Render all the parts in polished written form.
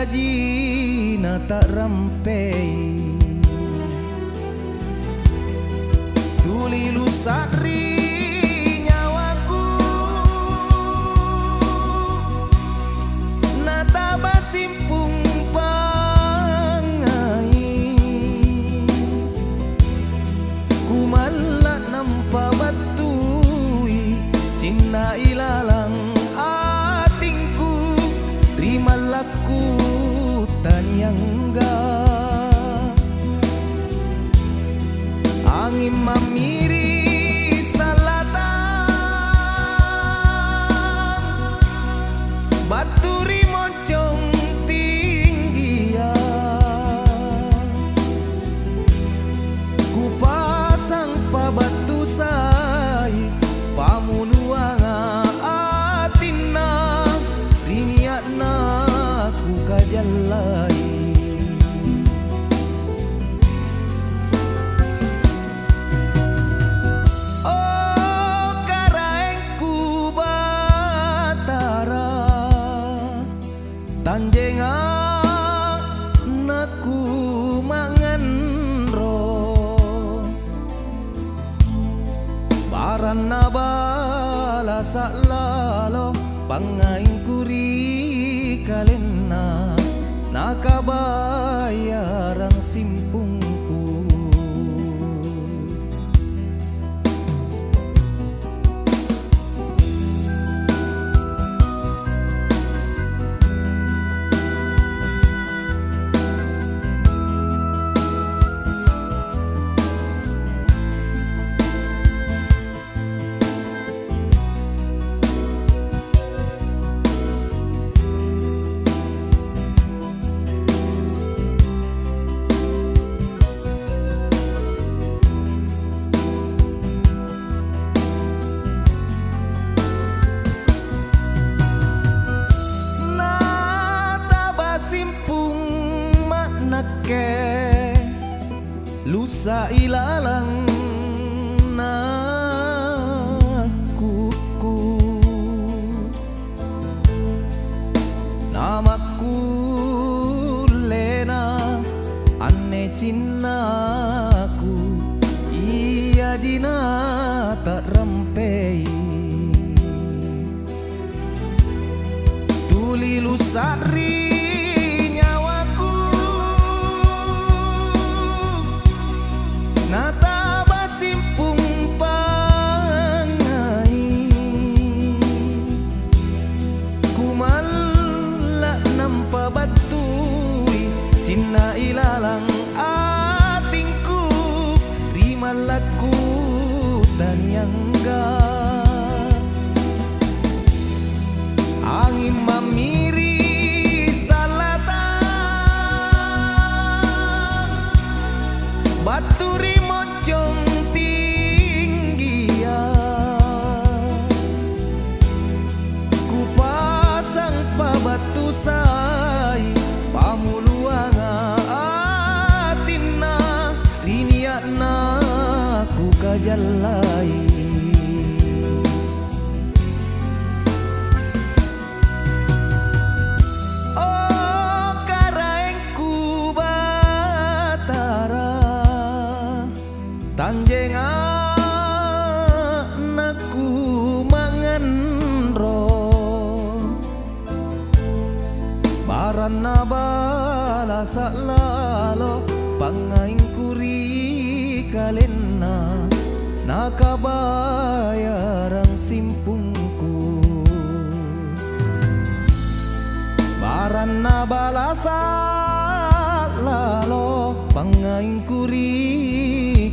Iaji na tak rampei tuli lusatri nyawaku nata basimpung pangai kumala nampa batui cinna ilalang atingku rimalaku tanyangga angin mamiri salatan baturi moncong tinggia ku pasang pabatu sai pamunuanga atina riniatna ku kajalai tanjenga naku mangan ro barana bala saklalo pangain kuri kalena nakabayarang simpungku lusa ilalang nakuku namaku Lena ane cinnaku iya jina tak rampei tuli lusatri nata basimpung pangai kumala nampa batui cinna ilalang atingku rimalaku tanyangga angin mamiri salatan baturi moncong tinggia ku pasang pabatu sai pamuluanga atina riniatna ku kajalai tanjenga naku mangan ro barana bala saklalo pangain kuri kalena nakabayarang simpungku barana bala saklalo pangain kuri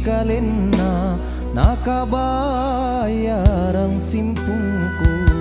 kalena nakabayarang simpungku